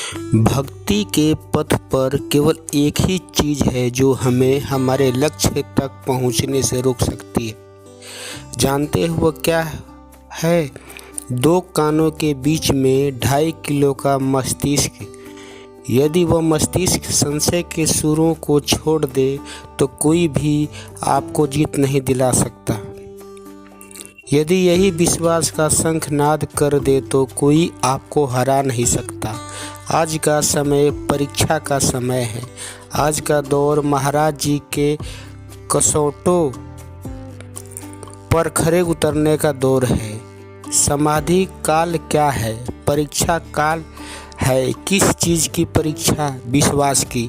भक्ति के पथ पर केवल एक ही चीज है जो हमें हमारे लक्ष्य तक पहुंचने से रोक सकती है। जानते हो वो क्या है? दो कानों के बीच में 2.5 किलो का मस्तिष्क। यदि वह मस्तिष्क संशय के सुरों को छोड़ दे तो कोई भी आपको जीत नहीं दिला सकता। यदि यही विश्वास का शंखनाद कर दे तो कोई आपको हरा नहीं सकता। आज का समय परीक्षा का समय है। आज का दौर महाराज जी के कसौटों पर खरे उतरने का दौर है। समाधि काल क्या है? परीक्षा काल है। किस चीज़ की परीक्षा? विश्वास की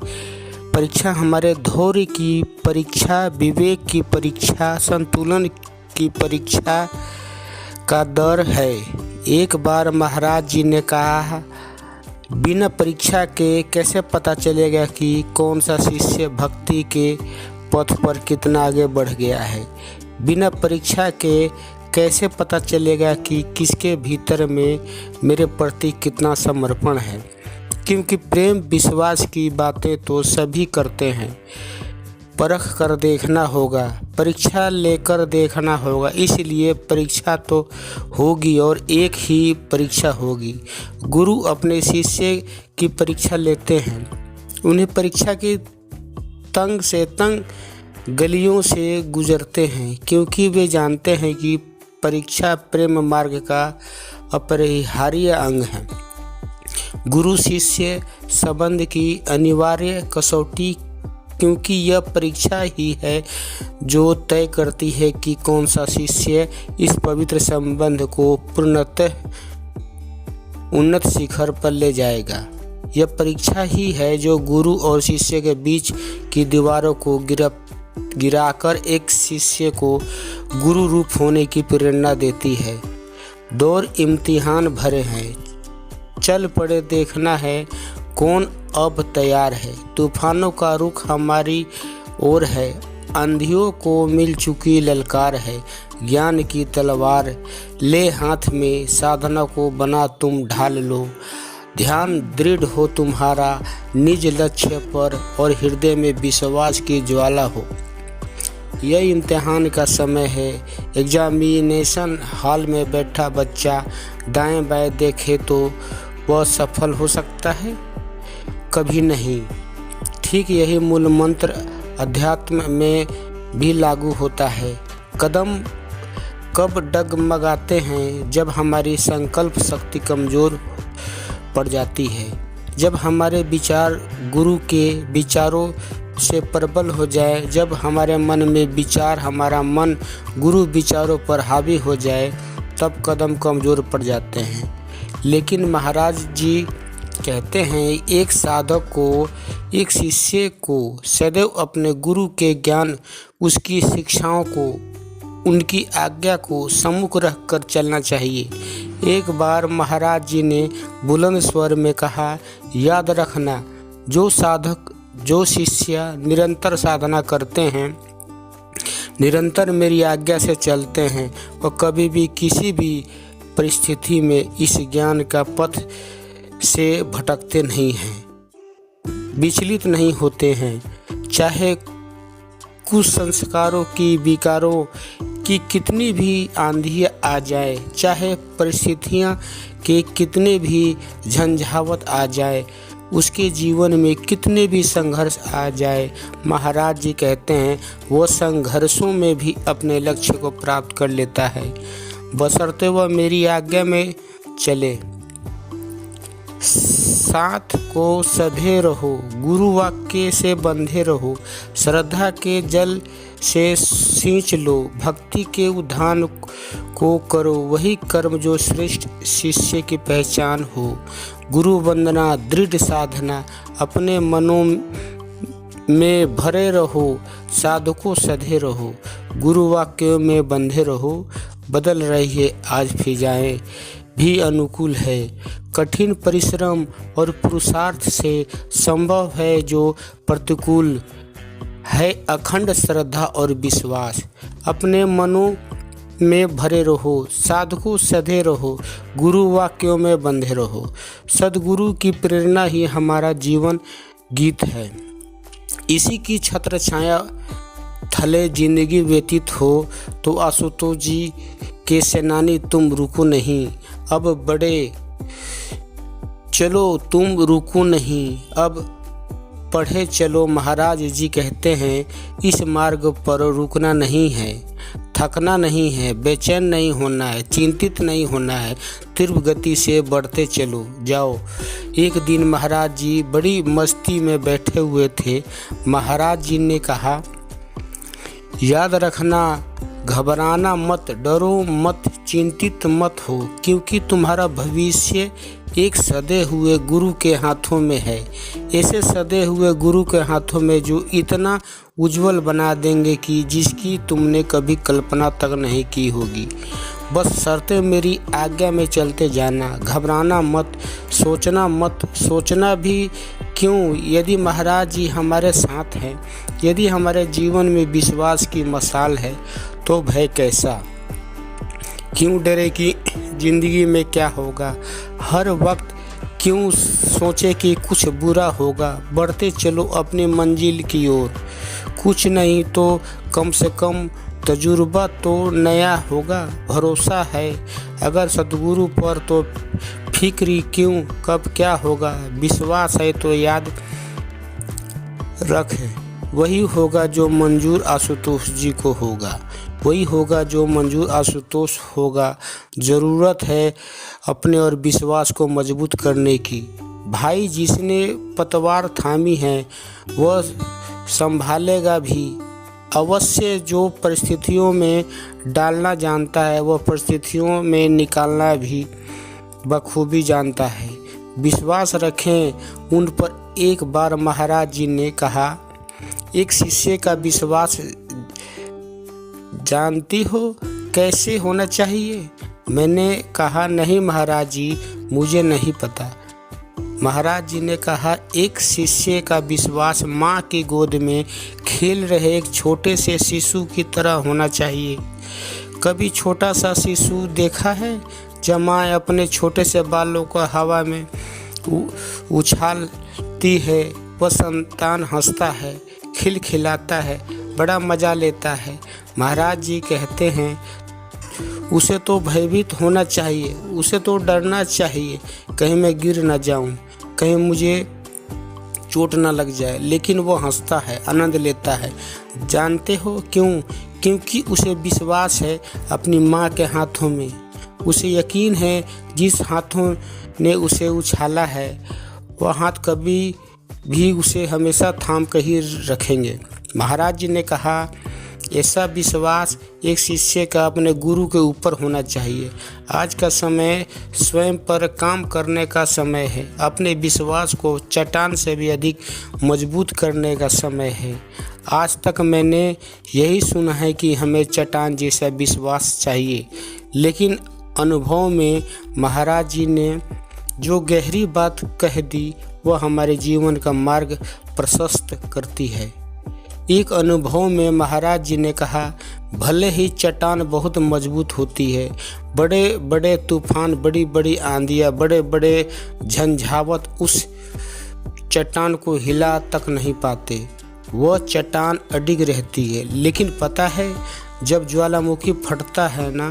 परीक्षा, हमारे धैर्य की परीक्षा, विवेक की परीक्षा, संतुलन की परीक्षा का दर है। एक बार महाराज जी ने कहा, बिना परीक्षा के कैसे पता चलेगा कि कौन सा शिष्य भक्ति के पथ पर कितना आगे बढ़ गया है? बिना परीक्षा के कैसे पता चलेगा कि किसके भीतर में मेरे प्रति कितना समर्पण है? क्योंकि प्रेम विश्वास की बातें तो सभी करते हैं, परख कर देखना होगा, परीक्षा लेकर देखना होगा। इसलिए परीक्षा तो होगी और एक ही परीक्षा होगी। गुरु अपने शिष्य की परीक्षा लेते हैं। उन्हें परीक्षा की तंग से तंग गलियों से गुजरते हैं, क्योंकि वे जानते हैं कि परीक्षा प्रेम मार्ग का अपरिहार्य अंग है। गुरु शिष्य संबंध की अनिवार्य कसौटी, क्योंकि यह परीक्षा ही है जो तय करती है कि कौन सा शिष्य इस पवित्र संबंध को पूर्णतः उन्नत शिखर पर ले जाएगा। यह परीक्षा ही है जो गुरु और शिष्य के बीच की दीवारों को गिराकर एक शिष्य को गुरु रूप होने की प्रेरणा देती है। दौर इम्तिहान भरे हैं, चल पड़े, देखना है कौन अब तैयार है। तूफानों का रुख हमारी ओर है, आंधियों को मिल चुकी ललकार है। ज्ञान की तलवार ले हाथ में, साधना को बना तुम ढाल लो। ध्यान दृढ़ हो तुम्हारा निज लक्ष्य पर और हृदय में विश्वास की ज्वाला हो। यह इम्तिहान का समय है। एग्जामिनेशन हॉल में बैठा बच्चा दाएं बाएं देखे तो वह सफल हो सकता है? कभी नहीं। ठीक यही मूल मंत्र अध्यात्म में भी लागू होता है। कदम कब डगमगाते हैं? जब हमारी संकल्प शक्ति कमज़ोर पड़ जाती है, जब हमारे विचार गुरु के विचारों से प्रबल हो जाए, जब हमारे मन में विचार, हमारा मन गुरु विचारों पर हावी हो जाए, तब कदम कमज़ोर पड़ जाते हैं। लेकिन महाराज जी कहते हैं, एक साधक को, एक शिष्य को सदैव अपने गुरु के ज्ञान, उसकी शिक्षाओं को, उनकी आज्ञा को सम्मुख रखकर चलना चाहिए। एक बार महाराज जी ने बुलंद स्वर में कहा, याद रखना, जो साधक, जो शिष्य निरंतर साधना करते हैं, निरंतर मेरी आज्ञा से चलते हैं, और कभी भी किसी भी परिस्थिति में इस ज्ञान का पथ से भटकते नहीं हैं, विचलित नहीं होते हैं। चाहे कुसंस्कारों की, विकारों की कितनी भी आंधी आ जाए, चाहे परिस्थितियां के कितने भी झंझावत आ जाए, उसके जीवन में कितने भी संघर्ष आ जाए, महाराज जी कहते हैं वो संघर्षों में भी अपने लक्ष्य को प्राप्त कर लेता है, बशर्ते वह मेरी आज्ञा में चले। साथ को सधे रहो, गुरु वाक्य से बंधे रहो, श्रद्धा के जल से सींच लो, भक्ति के उद्यान को करो, वही कर्म जो श्रेष्ठ शिष्य की पहचान हो। गुरु वंदना, दृढ़ साधना, अपने मनों में भरे रहो, साधकों सधे रहो, गुरु वाक्यों में बंधे रहो। बदल रही है आज फिजाएं भी अनुकूल है, कठिन परिश्रम और पुरुषार्थ से संभव है जो प्रतिकूल है, अखंड श्रद्धा और विश्वास। अपने मनों में भरे रहो, साधु सधे रहो, गुरु वाक्यों में बंधे रहो। सद्गुरु की प्रेरणा ही हमारा जीवन गीत है। इसी की छत्र छाया थले जिंदगी व्यतीत हो तो आशुतोष जी के सेनानी तुम रुको नहीं, अब बढ़े चलो तुम रुको नहीं, अब पढ़े चलो। महाराज जी कहते हैं इस मार्ग पर रुकना नहीं है, थकना नहीं है, बेचैन नहीं होना है, चिंतित नहीं होना है, तीव्र गति से बढ़ते चलो जाओ। एक दिन महाराज जी बड़ी मस्ती में बैठे हुए थे। महाराज जी ने कहा, याद रखना, घबराना मत, डरो मत, चिंतित मत हो, क्योंकि तुम्हारा भविष्य एक सदे हुए गुरु के हाथों में है। ऐसे सदे हुए गुरु के हाथों में जो इतना उज्जवल बना देंगे कि जिसकी तुमने कभी कल्पना तक नहीं की होगी। बस शर्तें मेरी आज्ञा में चलते जाना, घबराना मत, सोचना मत। सोचना भी क्यों, यदि महाराज जी हमारे साथ हैं, यदि हमारे जीवन में विश्वास की मशाल है तो भय कैसा। क्यों डरे कि जिंदगी में क्या होगा, हर वक्त क्यों सोचे कि कुछ बुरा होगा। बढ़ते चलो अपनी मंजिल की ओर, कुछ नहीं तो कम से कम तजुर्बा तो नया होगा। भरोसा है अगर सद्गुरु पर तो फिक्री क्यों, कब क्या होगा। विश्वास है तो याद रख, वही होगा जो मंजूर आशुतोष जी को होगा, वही होगा जो मंजूर आशुतोष होगा। ज़रूरत है अपने और विश्वास को मजबूत करने की। भाई जिसने पतवार थामी है वह संभालेगा भी। अवश्य जो परिस्थितियों में डालना जानता है वह परिस्थितियों में निकालना भी बखूबी जानता है। विश्वास रखें उन पर। एक बार महाराज जी ने कहा, एक शिष्य का विश्वास जानती हो कैसे होना चाहिए। मैंने कहा, नहीं महाराज जी, मुझे नहीं पता। महाराज जी ने कहा, एक शिष्य का विश्वास माँ की गोद में खेल रहे एक छोटे से शिशु की तरह होना चाहिए। कभी छोटा सा शिशु देखा है जब माँ अपने छोटे से बालों को हवा में उछालती है, वह संतान हंसता है, खिलखिलाता है, बड़ा मज़ा लेता है। महाराज जी कहते हैं उसे तो भयभीत होना चाहिए, उसे तो डरना चाहिए, कहीं मैं गिर न जाऊं, कहीं मुझे चोट न लग जाए। लेकिन वो हंसता है, आनंद लेता है। जानते हो क्यों? क्योंकि उसे विश्वास है अपनी माँ के हाथों में। उसे यकीन है जिस हाथों ने उसे उछाला है वह हाथ कभी भी उसे हमेशा थाम कर ही रखेंगे। महाराज जी ने कहा, ऐसा विश्वास एक शिष्य का अपने गुरु के ऊपर होना चाहिए। आज का समय स्वयं पर काम करने का समय है। अपने विश्वास को चट्टान से भी अधिक मजबूत करने का समय है। आज तक मैंने यही सुना है कि हमें चट्टान जैसा विश्वास चाहिए, लेकिन अनुभव में महाराज जी ने जो गहरी बात कह दी वह हमारे जीवन का मार्ग प्रशस्त करती है। एक अनुभव में महाराज जी ने कहा, भले ही चट्टान बहुत मजबूत होती है, बड़े बड़े तूफान, बड़ी बड़ी आंधियाँ, बड़े बड़े झंझावत उस चट्टान को हिला तक नहीं पाते। वह चट्टान अडिग रहती है। लेकिन पता है जब ज्वालामुखी फटता है ना,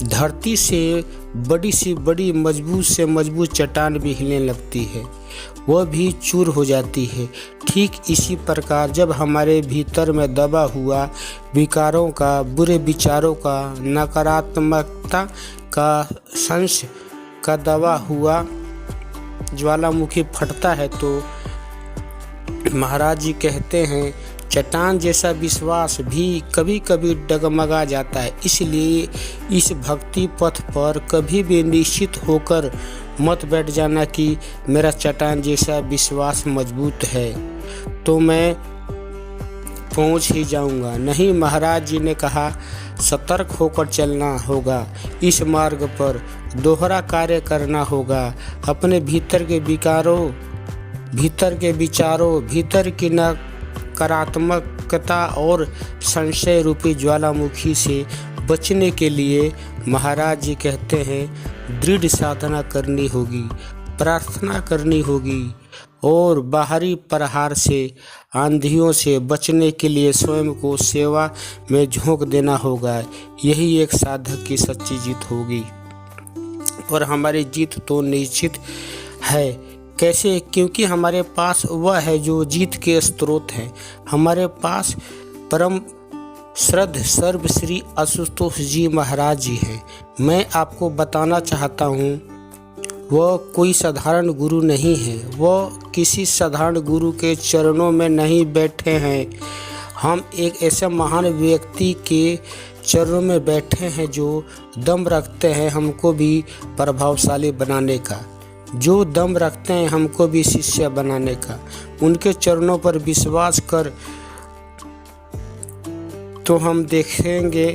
धरती से बड़ी सी बड़ी मजबूत से मजबूत चट्टान भी हिलने लगती है, वह भी चूर हो जाती है। ठीक इसी प्रकार जब हमारे भीतर में दबा हुआ विकारों का, बुरे विचारों का, नकारात्मकता का, संशय का दबा हुआ ज्वालामुखी फटता है तो महाराज जी कहते हैं चट्टान जैसा विश्वास भी कभी कभी डगमगा जाता है। इसलिए इस भक्ति पथ पर कभी भी निश्चित होकर मत बैठ जाना कि मेरा चट्टान जैसा विश्वास मजबूत है तो मैं पहुंच ही जाऊंगा। नहीं, महाराज जी ने कहा सतर्क होकर चलना होगा। इस मार्ग पर दोहरा कार्य करना होगा। अपने भीतर के विकारों, भीतर के विचारों, भीतर की नकारात्मकता और संशय रूपी ज्वालामुखी से बचने के लिए महाराज जी कहते हैं दृढ़ साधना करनी होगी, प्रार्थना करनी होगी और बाहरी प्रहार से, आंधियों से बचने के लिए स्वयं को सेवा में झोंक देना होगा। यही एक साधक की सच्ची जीत होगी और हमारी जीत तो निश्चित है। कैसे? क्योंकि हमारे पास वह है जो जीत के स्रोत हैं। हमारे पास परम श्रद्ध सर्वश्री आशुतोष जी महाराज जी हैं। मैं आपको बताना चाहता हूँ वह कोई साधारण गुरु नहीं है, वह किसी साधारण गुरु के चरणों में नहीं बैठे हैं। हम एक ऐसे महान व्यक्ति के चरणों में बैठे हैं जो दम रखते हैं हमको भी प्रभावशाली बनाने का, जो दम रखते हैं हमको भी शिष्य बनाने का। उनके चरणों पर विश्वास कर तो हम देखेंगे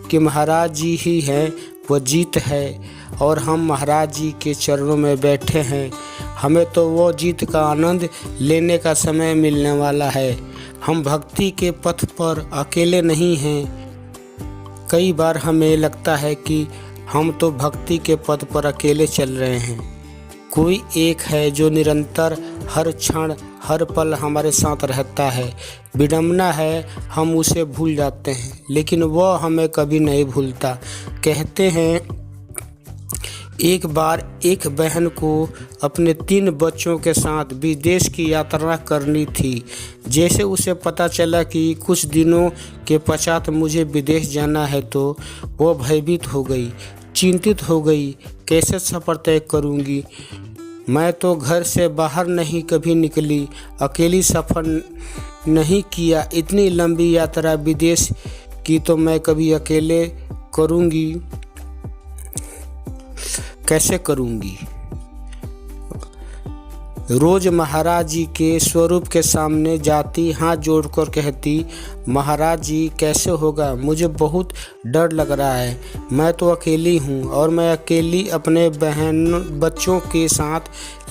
कि महाराज जी ही हैं, वह जीत है और हम महाराज जी के चरणों में बैठे हैं। हमें तो वो जीत का आनंद लेने का समय मिलने वाला है। हम भक्ति के पथ पर अकेले नहीं हैं। कई बार हमें लगता है कि हम तो भक्ति के पथ पर अकेले चल रहे हैं। कोई एक है जो निरंतर हर क्षण हर पल हमारे साथ रहता है। विडंबना है हम उसे भूल जाते हैं, लेकिन वह हमें कभी नहीं भूलता। कहते हैं एक बार एक बहन को अपने 3 बच्चों के साथ विदेश की यात्रा करनी थी। जैसे उसे पता चला कि कुछ दिनों के पश्चात मुझे विदेश जाना है तो वो भयभीत हो गई, चिंतित हो गई। कैसे सफ़र तय करूंगी? मैं तो घर से बाहर नहीं कभी निकली, अकेली सफ़र नहीं किया। इतनी लंबी यात्रा विदेश की तो मैं कभी अकेले करूंगी, कैसे करूंगी? रोज महाराज जी के स्वरूप के सामने जाती, हाथ जोड़कर कहती, महाराज जी कैसे होगा? मुझे बहुत डर लग रहा है। मैं तो अकेली हूँ और मैं अकेली अपने बच्चों के साथ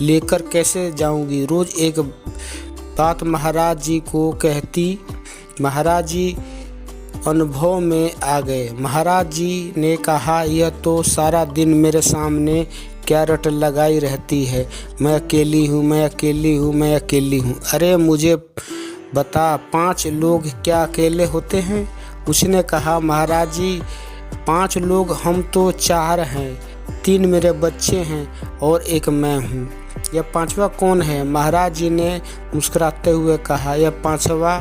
लेकर कैसे जाऊँगी? रोज एक बात महाराज जी को कहती। महाराज जी अनुभव में आ गए। महाराज जी ने कहा, यह तो सारा दिन मेरे सामने क्या रट लगाई रहती है, मैं अकेली हूँ, मैं अकेली हूँ, मैं अकेली हूँ। अरे मुझे बता, 5 लोग क्या अकेले होते हैं? उसने कहा, महाराज जी 5 लोग हम तो 4 हैं, 3 मेरे बच्चे हैं और एक मैं हूँ। यह 5वां कौन है? महाराज जी ने मुस्कुराते हुए कहा, यह 5वां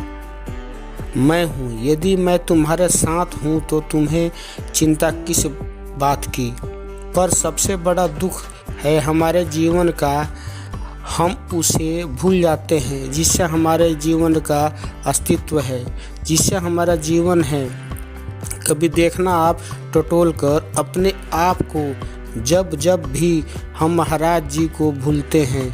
मैं हूँ। यदि मैं तुम्हारे साथ हूँ तो तुम्हें चिंता किस बात की? पर सबसे बड़ा दुख है हमारे जीवन का, हम उसे भूल जाते हैं जिससे हमारे जीवन का अस्तित्व है, जिससे हमारा जीवन है। कभी देखना आप टटोल कर अपने आप को, जब जब भी हम महाराज जी को भूलते हैं,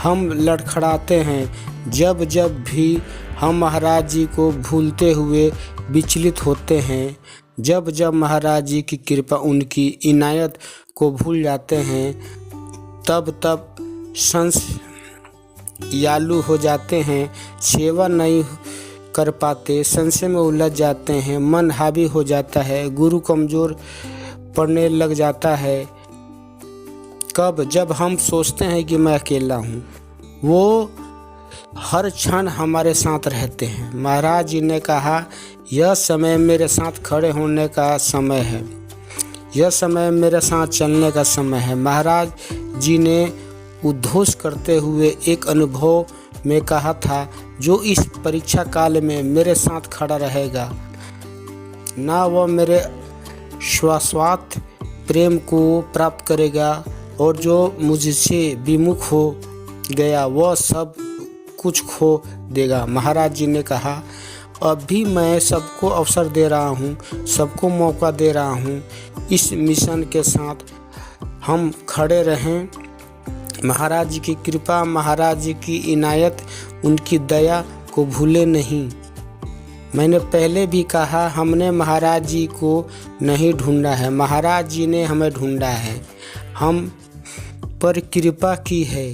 हम लड़खड़ाते हैं, जब जब भी हम महाराज जी को भूलते हुए विचलित होते हैं, जब जब महाराज जी की कृपा, उनकी इनायत को भूल जाते हैं, तब तब संशयालु हो जाते हैं, सेवा नहीं कर पाते, संशय में उलझ जाते हैं, मन हावी हो जाता है, गुरु कमज़ोर पड़ने लग जाता है। कब? जब हम सोचते हैं कि मैं अकेला हूँ। वो हर क्षण हमारे साथ रहते हैं। महाराज जी ने कहा, यह समय मेरे साथ खड़े होने का समय है, यह समय मेरे साथ चलने का समय है। महाराज जी ने उद्घोष करते हुए एक अनुभव में कहा था, जो इस परीक्षा काल में मेरे साथ खड़ा रहेगा, ना वह मेरे शाश्वत प्रेम को प्राप्त करेगा और जो मुझसे विमुख हो गया वह सब कुछ खो देगा। महाराज जी ने कहा, अभी मैं सबको अवसर दे रहा हूँ, सबको मौका दे रहा हूँ, इस मिशन के साथ हम खड़े रहें। महाराज जी की कृपा, महाराज जी की इनायत, उनकी दया को भूले नहीं। मैंने पहले भी कहा, हमने महाराज जी को नहीं ढूंढा है, महाराज जी ने हमें ढूंढा है, हम पर कृपा की है।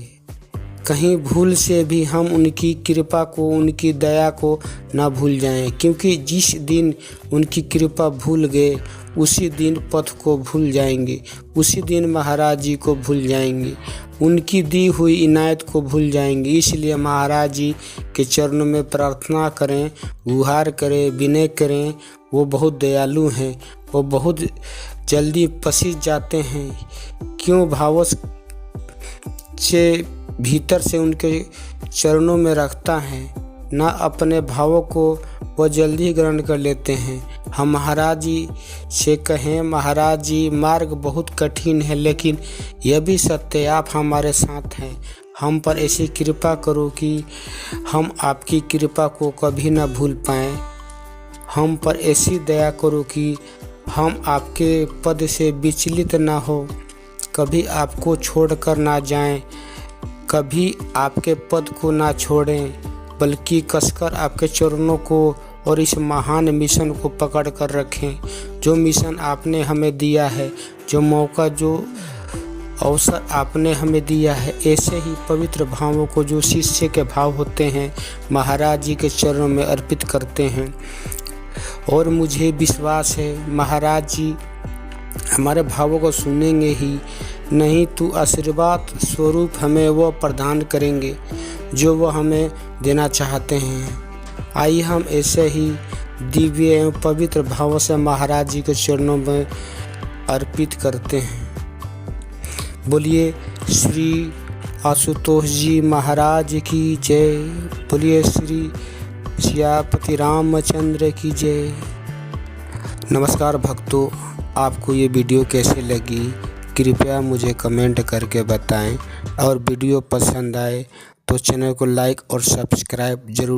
कहीं भूल से भी हम उनकी कृपा को, उनकी दया को ना भूल जाएं, क्योंकि जिस दिन उनकी कृपा भूल गए उसी दिन पथ को भूल जाएंगे, उसी दिन महाराज जी को भूल जाएंगे, उनकी दी हुई इनायत को भूल जाएंगे। इसलिए महाराज जी के चरणों में प्रार्थना करें, गुहार करें, विनय करें। वो बहुत दयालु हैं, वो बहुत जल्दी पसीज जाते हैं। क्यों भावों से भीतर से उनके चरणों में रखता है, ना अपने भावों को वो जल्दी ग्रहण कर लेते हैं। हम महाराज जी से कहें, महाराज जी मार्ग बहुत कठिन है, लेकिन यह भी सत्य आप हमारे साथ हैं। हम पर ऐसी कृपा करो कि हम आपकी कृपा को कभी ना भूल पाएं। हम पर ऐसी दया करो कि हम आपके पद से विचलित ना हो, कभी आपको छोड़कर ना जाएं, कभी आपके पद को ना छोड़ें, बल्कि कसकर आपके चरणों को और इस महान मिशन को पकड़ कर रखें, जो मिशन आपने हमें दिया है, जो मौका, जो अवसर आपने हमें दिया है। ऐसे ही पवित्र भावों को, जो शिष्य के भाव होते हैं, महाराज जी के चरणों में अर्पित करते हैं। और मुझे विश्वास है महाराज जी हमारे भावों को सुनेंगे ही, नहीं तो आशीर्वाद स्वरूप हमें वो प्रदान करेंगे जो वो हमें देना चाहते हैं। आइए हम ऐसे ही दिव्य एवं पवित्र भावों से महाराज जी के चरणों में अर्पित करते हैं। बोलिए श्री आशुतोष जी महाराज की जय। बोलिए श्री सियापति रामचंद्र की जय। नमस्कार भक्तों, आपको ये वीडियो कैसे लगी कृपया मुझे कमेंट करके बताएं, और वीडियो पसंद आए तो चैनल को लाइक और सब्सक्राइब जरूर